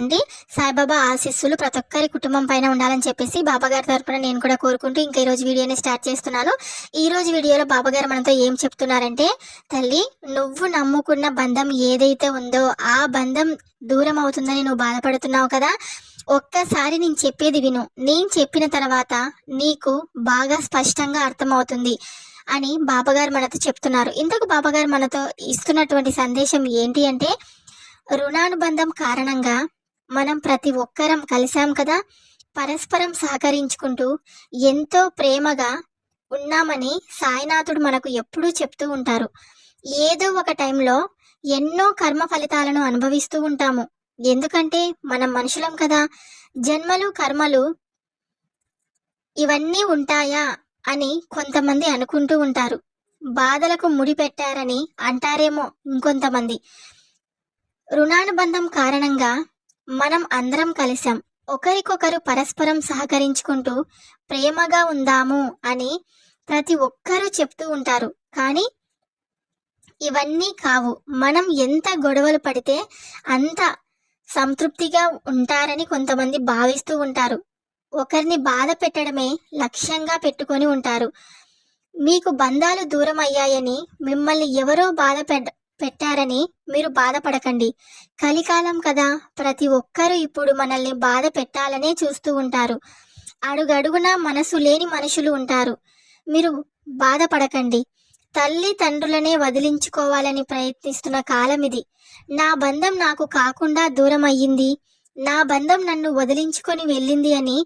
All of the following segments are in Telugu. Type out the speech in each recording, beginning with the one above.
అండి. సాయిబాబా ఆశీస్సులు ప్రతి ఒక్కరి కుటుంబం పైన ఉండాలని చెప్పేసి బాబాగారి తరపున నేను కూడా కోరుకుంటూ ఇంకా ఈరోజు వీడియోని స్టార్ట్ చేస్తున్నాను. ఈరోజు వీడియోలో బాబాగారు మనతో ఏం చెప్తున్నారంటే, తల్లి నువ్వు నమ్ముకున్న బంధం ఏదైతే ఉందో ఆ బంధం దూరం అవుతుందని నువ్వు బాధపడుతున్నావు కదా, ఒక్కసారి నేను చెప్పేది విను. నేను చెప్పిన తర్వాత నీకు బాగా స్పష్టంగా అర్థమవుతుంది అని బాబాగారు మనతో చెప్తున్నారు. ఇంతకు బాబాగారు మనతో ఇస్తున్నటువంటి సందేశం ఏంటి అంటే, రుణానుబంధం కారణంగా మనం ప్రతి ఒక్కరం కలిసాం కదా, పరస్పరం సహకరించుకుంటూ ఎంతో ప్రేమగా ఉన్నామని సాయినాథుడు మనకు ఎప్పుడూ చెప్తూ ఉంటారు. ఏదో ఒక టైంలో ఎన్నో కర్మ ఫలితాలను అనుభవిస్తూ ఉంటాము. ఎందుకంటే మనం మనుషులం కదా. జన్మలు కర్మలు ఇవన్నీ ఉంటాయా అని కొంతమంది అనుకుంటూ ఉంటారు. బాధలకు ముడి పెట్టారని అంటారేమో ఇంకొంతమంది. రుణానుబంధం కారణంగా మనం అందరం కలిసాం. ఒకరికొకరు పరస్పరం సహకరించుకుంటూ ప్రేమగా ఉందాము అని ప్రతి ఒక్కరూ చెప్తూ ఉంటారు. కానీ ఇవన్నీ కావు. మనం ఎంత గొడవలు పడితే అంత సంతృప్తిగా ఉంటారని కొంతమంది భావిస్తూ ఉంటారు. ఒకరిని బాధ పెట్టడమే లక్ష్యంగా పెట్టుకొని ఉంటారు. మీకు బంధాలు దూరం అయ్యాయని, మిమ్మల్ని ఎవరో పెట్టారని మీరు బాధపడకండి. కలికాలం కదా, ప్రతి ఒక్కరూ ఇప్పుడు మనల్ని బాధ పెట్టాలనే చూస్తూ ఉంటారు. అడుగడుగునా మనసు లేని మనుషులు ఉంటారు. మీరు బాధపడకండి. తల్లి తండ్రులనే వదిలించుకోవాలని ప్రయత్నిస్తున్న కాలం ఇది. నా బంధం నాకు కాకుండా దూరం అయ్యింది, నా బంధం నన్ను వదిలించుకొని వెళ్ళింది అని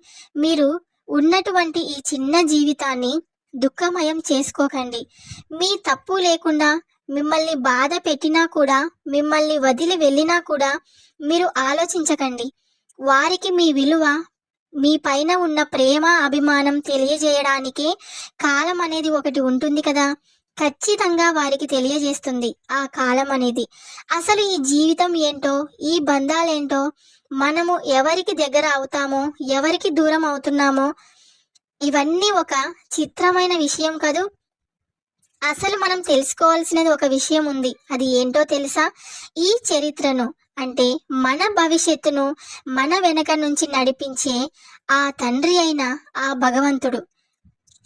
మీరు ఉన్నటువంటి ఈ చిన్న జీవితాన్ని దుఃఖమయం చేసుకోకండి. మీ తప్పు లేకుండా మిమ్మల్ని బాధ పెట్టినా కూడా, మిమ్మల్ని వదిలి వెళ్ళినా కూడా మీరు ఆలోచించకండి. వారికి మీ విలువ, మీ పైన ఉన్న ప్రేమ అభిమానం తెలియజేయడానికే కాలం అనేది ఒకటి ఉంటుంది కదా, ఖచ్చితంగా వారికి తెలియజేస్తుంది ఆ కాలం అనేది. అసలు ఈ జీవితం ఏంటో, ఈ బంధాలేంటో, మనము ఎవరికి దగ్గర అవుతామో, ఎవరికి దూరం అవుతున్నామో, ఇవన్నీ ఒక చిత్రమైన విషయం కదూ. అసలు మనం తెలుసుకోవాల్సినది ఒక విషయం ఉంది. అది ఏంటో తెలుసా? ఈ చరిత్రను అంటే మన భవిష్యత్తును మన వెనక నుంచి నడిపించే ఆ తండ్రి అయిన ఆ భగవంతుడు.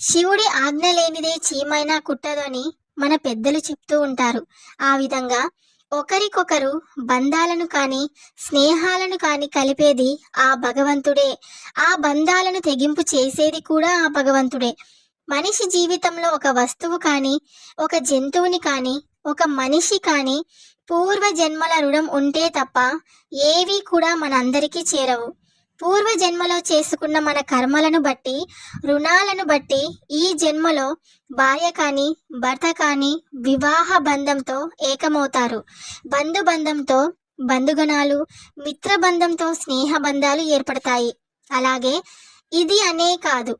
శివుడి ఆజ్ఞ లేనిదే చీమైనా కుట్టదు అని మన పెద్దలు చెప్తూ ఉంటారు. ఆ విధంగా ఒకరికొకరు బంధాలను కానీ స్నేహాలను కానీ కలిపేది ఆ భగవంతుడే. ఆ బంధాలను తెగింపు చేసేది కూడా ఆ భగవంతుడే. మనిషి జీవితంలో ఒక వస్తువు కానీ, ఒక జంతువుని కానీ, ఒక మనిషి కానీ పూర్వ జన్మల రుణం ఉంటే తప్ప ఏవి కూడా మనందరికీ చేరవు. పూర్వ జన్మలో చేసుకున్న మన కర్మలను బట్టి, రుణాలను బట్టి ఈ జన్మలో భార్య కానీ భర్త కానీ వివాహ బంధంతో ఏకమవుతారు. బంధుబంధంతో బంధుగణాలు, మిత్రబంధంతో స్నేహ బంధాలు ఏర్పడతాయి. అలాగే ఇది అనే కాదు,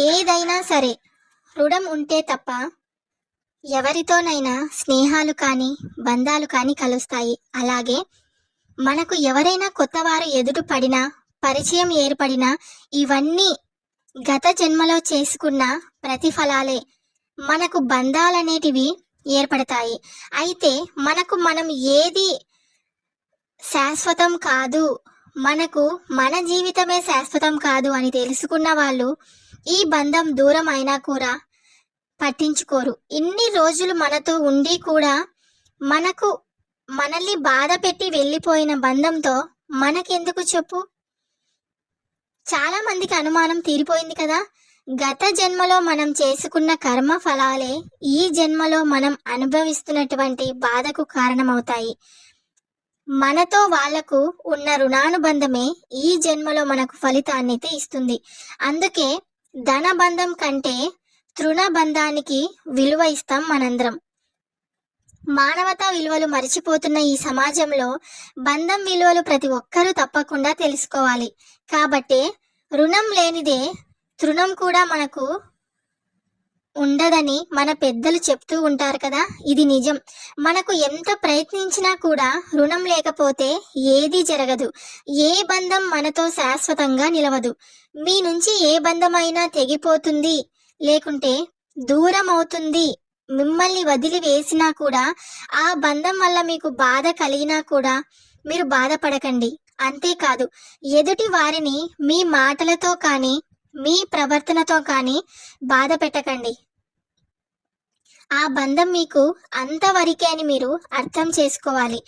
ఏదైనా సరే రుణం ఉంటే తప్ప ఎవరితోనైనా స్నేహాలు కానీ బంధాలు కానీ కలుస్తాయి. అలాగే మనకు ఎవరైనా కొత్తవారు ఎదుట పడినా, పరిచయం ఏర్పడినా ఇవన్నీ గత జన్మలో చేసుకున్న ప్రతిఫలాలే. మనకు బంధాలనేటివి ఏర్పడతాయి. అయితే మనకు మనం ఏది శాశ్వతం కాదు, మనకు మన జీవితమే శాశ్వతం కాదు అని తెలుసుకున్న వాళ్ళు ఈ బంధం దూరం అయినా కూడా పట్టించుకోరు. ఇన్ని రోజులు మనతో ఉండి కూడా మనల్ని బాధ పెట్టి వెళ్ళిపోయిన బంధంతో మనకెందుకు చెప్పు? చాలా మందికి అనుమానం తీరిపోయింది కదా. గత జన్మలో మనం చేసుకున్న కర్మ ఫలాలే ఈ జన్మలో మనం అనుభవిస్తున్నటువంటి బాధకు కారణమవుతాయి. మనతో వాళ్లకు ఉన్న రుణానుబంధమే ఈ జన్మలో మనకు ఫలితాన్ని ఇస్తుంది. అందుకే ధనబంధం కంటే తృణబంధానికి విలువ ఇస్తాం మనందరం. మానవతా విలువలు మరిచిపోతున్న ఈ సమాజంలో బంధం విలువలు ప్రతి ఒక్కరూ తప్పకుండా తెలుసుకోవాలి. కాబట్టే రుణం లేనిదే తృణం కూడా మనకు ఉండదని మన పెద్దలు చెప్తూ ఉంటారు కదా. ఇది నిజం. మనకు ఎంత ప్రయత్నించినా కూడా రుణం లేకపోతే ఏదీ జరగదు. ఏ బంధం మనతో శాశ్వతంగా నిలవదు. మీ నుంచి ఏ బంధమైనా తెగిపోతుంది, లేకుంటే దూరం అవుతుంది. మిమ్మల్ని వదిలి వేసినా కూడా, ఆ బంధం వల్ల మీకు బాధ కలిగినా కూడా మీరు బాధపడకండి. అంతేకాదు ఎదుటి వారిని మీ మాటలతో కానీ మీ ప్రవర్తనతో కానీ బాధ పెట్టకండి. ఆ బంధం మీకు అంతవరకే అని మీరు అర్థం చేసుకోవాలి.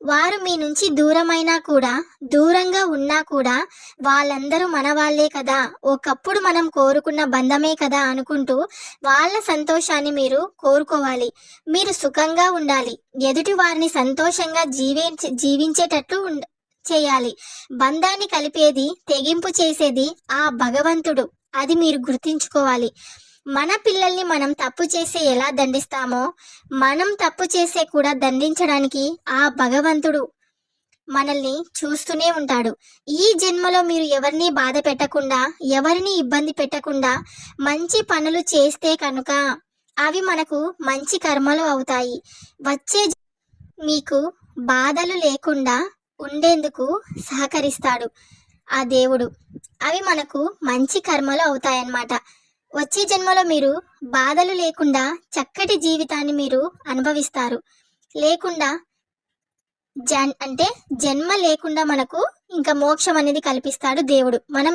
వారు మీ నుంచి దూరమైనా కూడా, దూరంగా ఉన్నా కూడా వాళ్ళందరూ మన వాళ్ళే కదా, ఒకప్పుడు మనం కోరుకున్న బంధమే కదా అనుకుంటూ వాళ్ళ సంతోషాన్ని మీరు కోరుకోవాలి. మీరు సుఖంగా ఉండాలి. ఎదుటి వారిని సంతోషంగా జీవించేటట్లు చేయాలి. బంధాన్ని కలిపేది, తెగింపు చేసేది ఆ భగవంతుడు. అది మీరు గుర్తుంచుకోవాలి. మన పిల్లల్ని మనం తప్పు చేసి ఎలా దండిస్తామో, మనం తప్పు చేసే కూడా దండించడానికి ఆ భగవంతుడు మనల్ని చూస్తూనే ఉంటాడు. ఈ జన్మలో మీరు ఎవరిని బాధ పెట్టకుండా, ఎవరిని ఇబ్బంది పెట్టకుండా మంచి పనులు చేస్తే కనుక అవి మనకు మంచి కర్మలు అవుతాయి. వచ్చే మీకు బాధలు లేకుండా ఉండేందుకు సహకరిస్తాడు ఆ దేవుడు. అవి మనకు మంచి కర్మలు అవుతాయన్నమాట. వచ్చే జన్మలో మీరు బాధలు లేకుండా చక్కటి జీవితాన్ని మీరు అనుభవిస్తారు. లేకుండా అంటే జన్మ లేకుండా మనకు ఇంకా మోక్షం అనేది కల్పిస్తాడు దేవుడు. మనం